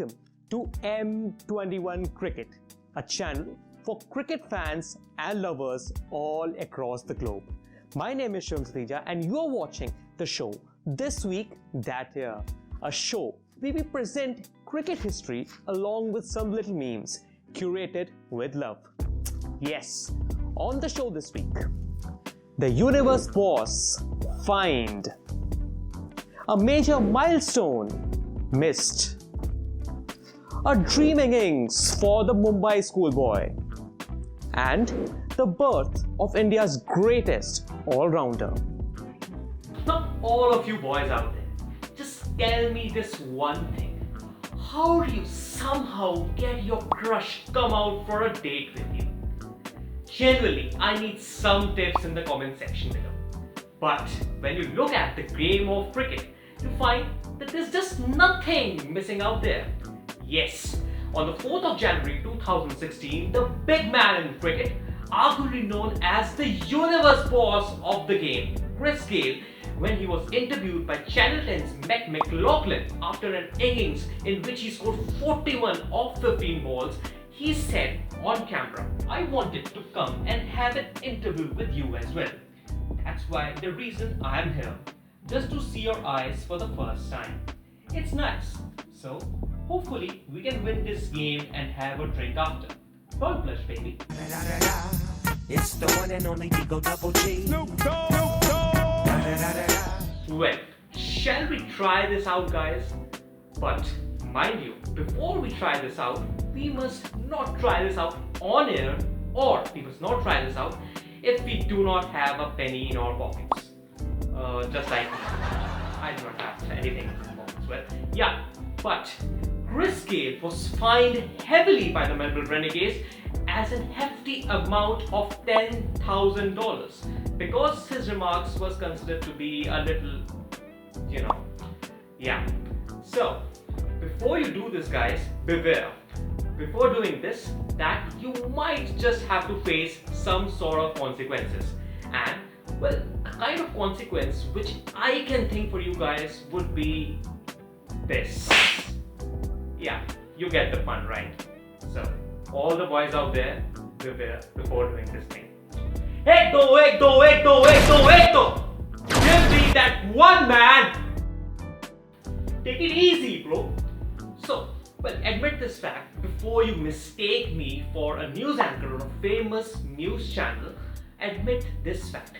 Welcome to M21 Cricket, a channel for cricket fans and lovers all across the globe. My name is Shivam Satija and you are watching the show This Week, That Year, a show where we present cricket history along with some little memes curated with love. Yes, on the show this week, the universe was fined, a major milestone missed, a dream innings for the Mumbai schoolboy, and the birth of India's greatest all-rounder. Now, all of you boys out there, just tell me this one thing. How do you somehow get your crush come out for a date with you? Genuinely, I need some tips in the comment section below. But when you look at the game of cricket, you find that there's just nothing missing out there. Yes, on the 4th of January 2016, the big man in cricket, arguably known as the universe boss of the game, Chris Gayle, when he was interviewed by Channel 10's Matt McLaughlin after an innings in which he scored 41 off 15 balls, he said on camera, "I wanted to come and have an interview with you as well. That's why the reason I'm here, just to see your eyes for the first time. It's nice. So, hopefully we can win this game and have a drink after. Don't blush, baby." It's the one and only Digo Double G. Well, shall we try this out, guys? But mind you, before we try this out, we must not try this out on air, or we must not try this out if we do not have a penny in our pockets. Just like me. I do not have anything in my pockets. Well, yeah, but Chris Gayle was fined heavily by the Melbourne Renegades as a hefty amount of $10,000 because his remarks was considered to be a little, yeah. So, before you do this, guys, beware. Before doing this, that you might just have to face some sort of consequences. And, well, a kind of consequence which I can think for you guys would be this. Yeah, you get the pun, right? So, all the boys out there, beware before doing this thing. Hecto! Give me that one, man! Take it easy, bro. So, well, admit this fact before you mistake me for a news anchor on a famous news channel. Admit this fact.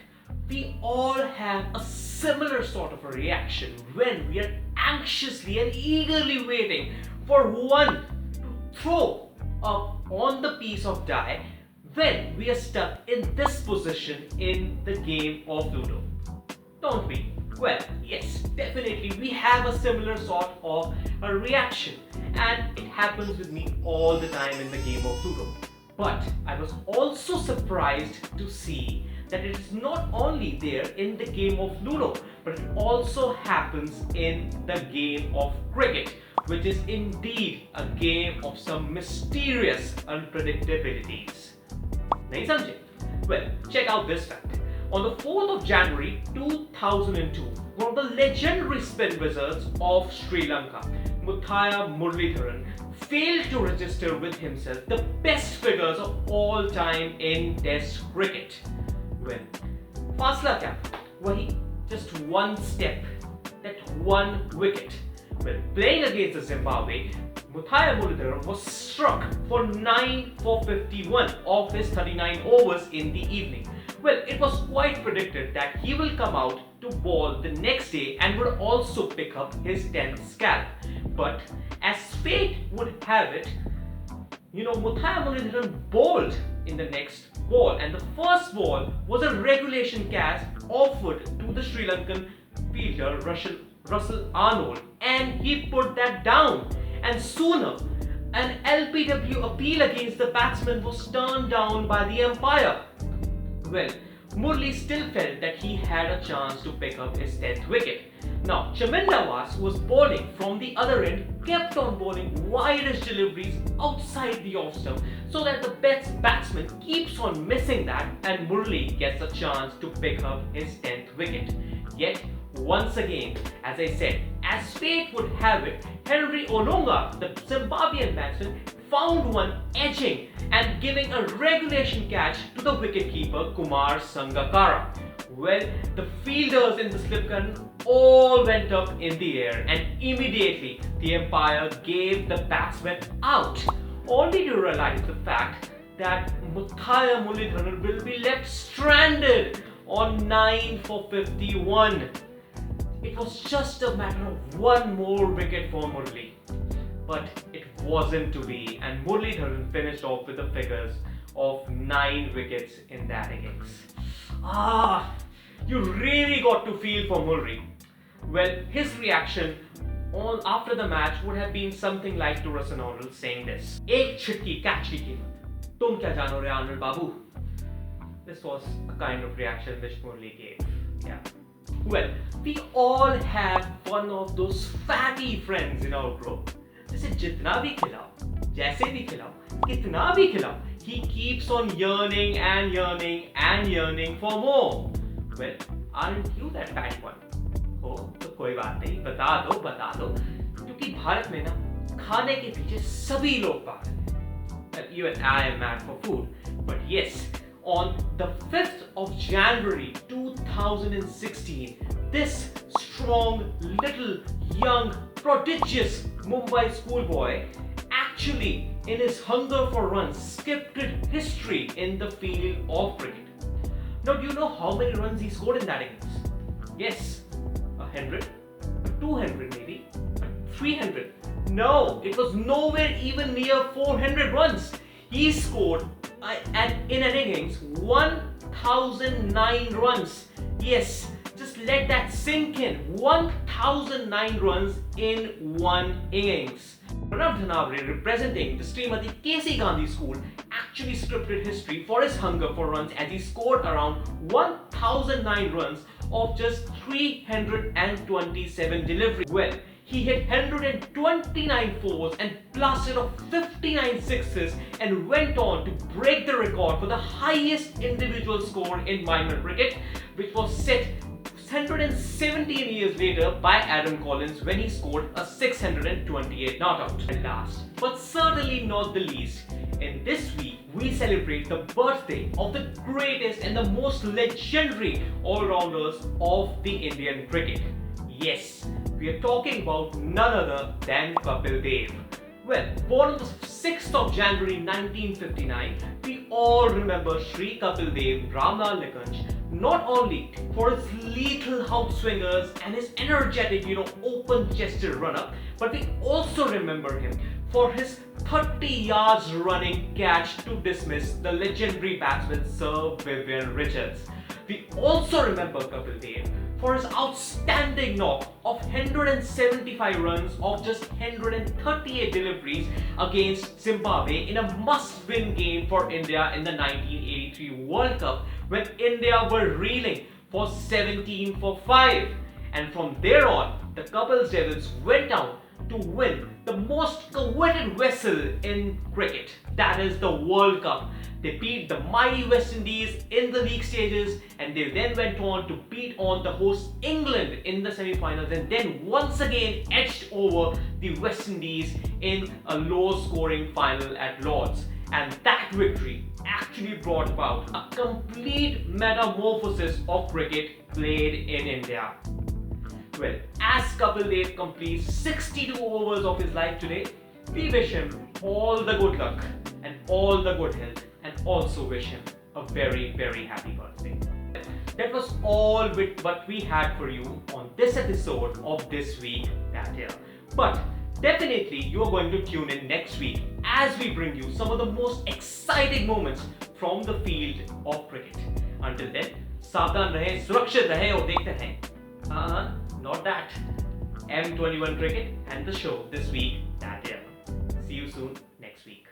We all have a similar sort of a reaction when we are anxiously and eagerly waiting for one to throw up on the piece of die when we are stuck in this position in the game of Ludo. Don't we? Well, yes, definitely we have a similar sort of a reaction, and it happens with me all the time in the game of Ludo. But I was also surprised to see that it is not only there in the game of Ludo, but it also happens in the game of cricket, which is indeed a game of some mysterious unpredictabilities. Nahi samjhe? Well, check out this fact. On the 4th of January 2002, one of the legendary spin wizards of Sri Lanka, Muthiah Muralitharan, failed to register with himself the best figures of all time in Test cricket. Well, Fasla kya? Wahi, just one step, that one wicket. When playing against the Zimbabwe, Muthiah Muralitharan was struck for 9 for 51 of his 39 overs in the evening. Well, it was quite predicted that he will come out to bowl the next day and would also pick up his 10th scalp. But as fate would have it, Muthiah Muralitharan bowled in the next ball, and the first ball was a regulation catch offered to the Sri Lankan fielder Russell Arnold, and he put that down. And sooner, an LPW appeal against the batsman was turned down by the umpire. Well, Murli still felt that he had a chance to pick up his 10th wicket. Now, Chaminda Was, who was bowling from the other end, kept on bowling wide-ish deliveries outside the off-stump so that the batsman keeps on missing that and Murli gets a chance to pick up his 10th wicket. Yet, once again, as I said, as fate would have it, Henry Olunga, the Zimbabwean batsman, found one edging and giving a regulation catch to the wicketkeeper Kumar Sangakkara. Well, the fielders in the slip current all went up in the air and immediately the umpire gave the batsman out, only to realize the fact that Muthaiya Muralidharan will be left stranded on 9 for 51. It was just a matter of one more wicket for Murali. But it wasn't to be, and Muralidharan finished off with the figures of 9 wickets in that innings. You really got to feel for Murali. Well, his reaction after the match would have been something like to Russell Norrell saying this: "Ek chitki catch ki कीमत, tum kya jano re Arnold Babu?" This was a kind of reaction which Murali gave. Yeah. Well, we all have one of those fatty friends in our group. जिसे जितना भी खिलाओ, जैसे भी खिलाओ, कितना भी खिलाओ, he keeps on yearning and yearning and yearning for more. Well, aren't you that fat one? हो तो कोई बात नहीं, बता दो, क्योंकि भारत में ना खाने के पीछे सभी लोग पागल हैं. Well, even I am mad for food, but yes, on the 5th of January 2016, this strong, little, young, prodigious Mumbai schoolboy actually, in his hunger for runs, scripted history in the field of cricket. Now, do you know how many runs he scored in that innings? Yes, 100, 200 maybe, 300. No, it was nowhere even near 400 runs. He scored in an innings 1009 runs. Yes, just let that sink in. 1009 runs in one innings. Pranav Dhanavre, representing the Srimati K.C. Gandhi School, actually scripted history for his hunger for runs as he scored around 1009 runs of just 327 deliveries. Well, he hit 129 fours and blasted off 59 sixes and went on to break the record for the highest individual score in minor cricket, which was set 117 years later by Adam Collins when he scored a 628 not out. And last, but certainly not the least, in this week we celebrate the birthday of the greatest and the most legendary all-rounders of the Indian cricket. Yes, we are talking about none other than Kapil Dev. Well, born on the 6th of January 1959, we all remember Shri Kapil Dev Ramlal Nikunj not only for his lethal house swingers and his energetic, open-chested run-up, but we also remember him for his 30 yards running catch to dismiss the legendary batsman Sir Vivian Richards. We also remember Kapil Dev for his outstanding knock of 175 runs of just 138 deliveries against Zimbabwe in a must-win game for India in the 1983 World Cup when India were reeling for 17 for 5. And from there on, the Kapil Devils went out to win the most coveted vessel in cricket, that is the World Cup. They beat the mighty West Indies in the league stages, and they then went on to beat on the host England in the semi-finals, and then once again edged over the West Indies in a low-scoring final at Lord's. And that victory actually brought about a complete metamorphosis of cricket played in India. Well, as Kapil Dev completes 62 overs of his life today, we wish him all the good luck and all the good health, and also wish him a very, very happy birthday. That was all what we had for you on this episode of This Week That Year. But definitely you are going to tune in next week as we bring you some of the most exciting moments from the field of cricket. Until then, सावधान रहें, सुरक्षित रहें और देखते रहें. Not that. M21 Cricket and the show This Week That Year. See you soon next week.